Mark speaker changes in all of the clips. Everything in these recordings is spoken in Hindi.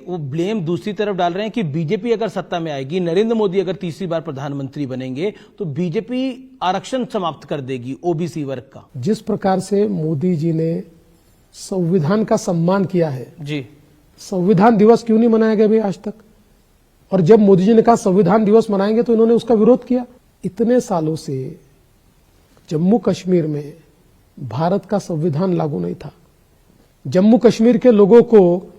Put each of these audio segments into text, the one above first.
Speaker 1: वो ब्लेम दूसरी तरफ डाल रहे हैं कि बीजेपी अगर सत्ता में आएगी, नरेंद्र मोदी अगर तीसरी बार प्रधानमंत्री बनेंगे तो बीजेपी आरक्षण समाप्त कर देगी ओबीसी वर्ग का।
Speaker 2: जिस प्रकार से मोदी जी ने संविधान का सम्मान किया है
Speaker 1: जी,
Speaker 2: संविधान दिवस क्यों नहीं मनाया गया भाई आज तक? और जब मोदी जी ने कहा संविधान दिवस मनाएंगे तो इन्होंने उसका विरोध किया। इतने सालों से जम्मू कश्मीर में भारत का संविधान लागू नहीं था। जम्मू कश्मीर के लोगों को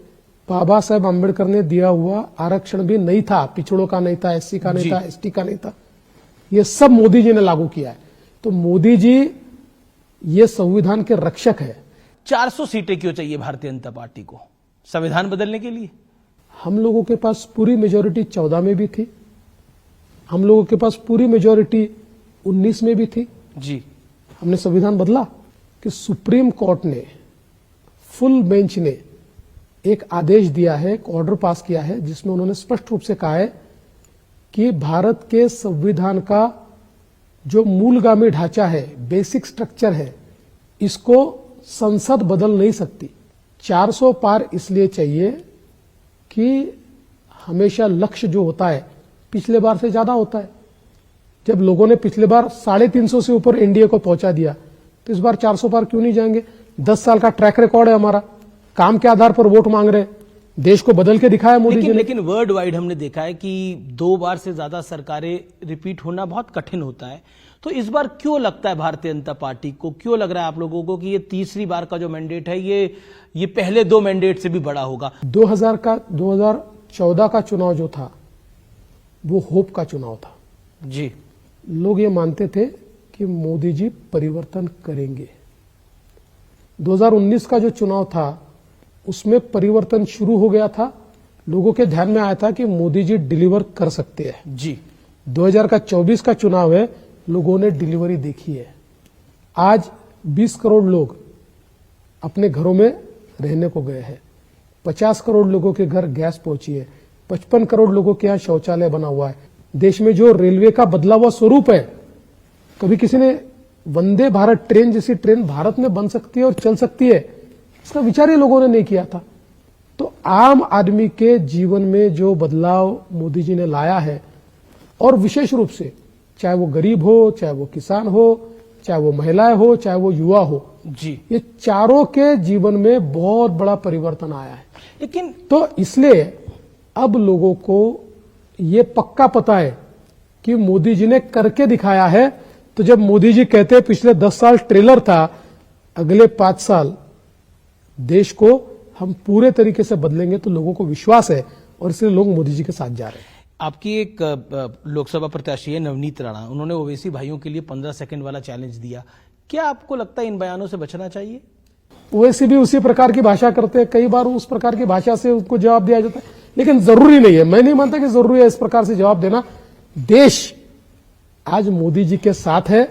Speaker 2: बाबा साहेब अम्बेडकर ने दिया हुआ आरक्षण भी नहीं था, पिछड़ों का नहीं था, एससी का नहीं था, एसटी का नहीं था। ये सब मोदी जी ने लागू किया है। तो मोदी जी ये संविधान के रक्षक है।
Speaker 1: 400 सीटें क्यों चाहिए भारतीय जनता पार्टी को संविधान बदलने के लिए?
Speaker 2: हम लोगों के पास पूरी मेजोरिटी 14 में भी थी, हम लोगों के पास पूरी मेजोरिटी 19 में भी थी
Speaker 1: जी।
Speaker 2: हमने संविधान बदला कि सुप्रीम कोर्ट ने, फुल बेंच ने एक आदेश दिया है, एक ऑर्डर पास किया है जिसमें उन्होंने स्पष्ट रूप से कहा है कि भारत के संविधान का जो मूलगामी ढांचा है, बेसिक स्ट्रक्चर है, इसको संसद बदल नहीं सकती। 400 पार इसलिए चाहिए कि हमेशा लक्ष्य जो होता है पिछले बार से ज्यादा होता है। जब लोगों ने पिछले बार 350 से ऊपर एनडीए को पहुंचा दिया तो इस बार 400 पार क्यों नहीं जाएंगे? 10 साल का ट्रैक रिकॉर्ड है हमारा, काम के आधार पर वोट मांग रहे हैं, देश को बदल के दिखाया मोदी जी ने।
Speaker 1: लेकिन वर्ल्ड वाइड हमने देखा है कि 2 बार से ज्यादा सरकारें रिपीट होना बहुत कठिन होता है। तो इस बार क्यों लगता है भारतीय जनता पार्टी को, क्यों लग रहा है आप लोगों को कि ये तीसरी बार का जो मैंडेट है ये पहले 2 मैंडेट से भी बड़ा होगा?
Speaker 2: 2014 का चुनाव जो था वो होप का चुनाव था
Speaker 1: जी।
Speaker 2: लोग ये मानते थे कि मोदी जी परिवर्तन करेंगे। 2019 का जो चुनाव था उसमें परिवर्तन शुरू हो गया था। लोगों के ध्यान में आया था कि मोदी जी डिलीवर कर सकते हैं
Speaker 1: जी।
Speaker 2: 2024 का चुनाव है, लोगों ने डिलीवरी देखी है। आज 20 करोड़ लोग अपने घरों में रहने को गए हैं, 50 करोड़ लोगों के घर गैस पहुंची है, 55 करोड़ लोगों के यहाँ शौचालय बना हुआ है। देश में जो रेलवे का बदला हुआ स्वरूप है, कभी किसी ने वंदे भारत ट्रेन जैसी ट्रेन भारत में बन सकती है और चल सकती है, इसका विचार ही लोगों ने नहीं किया था। तो आम आदमी के जीवन में जो बदलाव मोदी जी ने लाया है, और विशेष रूप से चाहे वो गरीब हो, चाहे वो किसान हो, चाहे वो महिलाएं हो, चाहे वो युवा हो
Speaker 1: जी,
Speaker 2: ये चारों के जीवन में बहुत बड़ा परिवर्तन आया है।
Speaker 1: लेकिन
Speaker 2: तो इसलिए अब लोगों को ये पक्का पता है कि मोदी जी ने करके दिखाया है। तो जब मोदी जी कहते हैं पिछले 10 साल ट्रेलर था, अगले 5 साल देश को हम पूरे तरीके से बदलेंगे, तो लोगों को विश्वास है और इसलिए लोग मोदी जी के साथ जा रहे हैं।
Speaker 1: आपकी एक लोकसभा प्रत्याशी है नवनीत राणा, उन्होंने ओवैसी भाइयों के लिए 15 सेकंड वाला चैलेंज दिया। क्या आपको लगता है इन बयानों से बचना चाहिए?
Speaker 2: ओवैसी भी उसी प्रकार की भाषा करते हैं, कई बार उस प्रकार की भाषा से उनको जवाब दिया जाता है, लेकिन जरूरी नहीं है। मैं नहीं मानता कि जरूरी है इस प्रकार से जवाब देना। देश आज मोदी जी के साथ है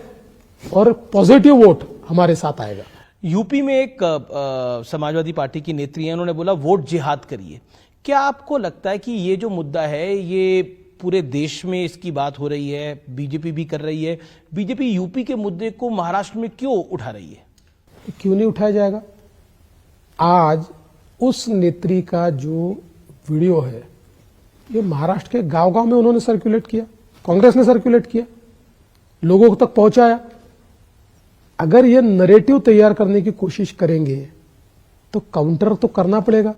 Speaker 2: और पॉजिटिव वोट हमारे साथ आएगा।
Speaker 1: यूपी में एक समाजवादी पार्टी की नेत्री है, उन्होंने बोला वोट जिहाद करिए। क्या आपको लगता है कि ये जो मुद्दा है ये पूरे देश में इसकी बात हो रही है, बीजेपी भी कर रही है, बीजेपी यूपी के मुद्दे को महाराष्ट्र में क्यों उठा रही है?
Speaker 2: क्यों नहीं उठाया जाएगा? आज उस नेत्री का जो वीडियो है ये महाराष्ट्र के गांव-गांव में उन्होंने सर्कुलेट किया, कांग्रेस ने सर्कुलेट किया, लोगों तक पहुंचाया। अगर ये नैरेटिव तैयार करने की कोशिश करेंगे तो काउंटर तो करना पड़ेगा।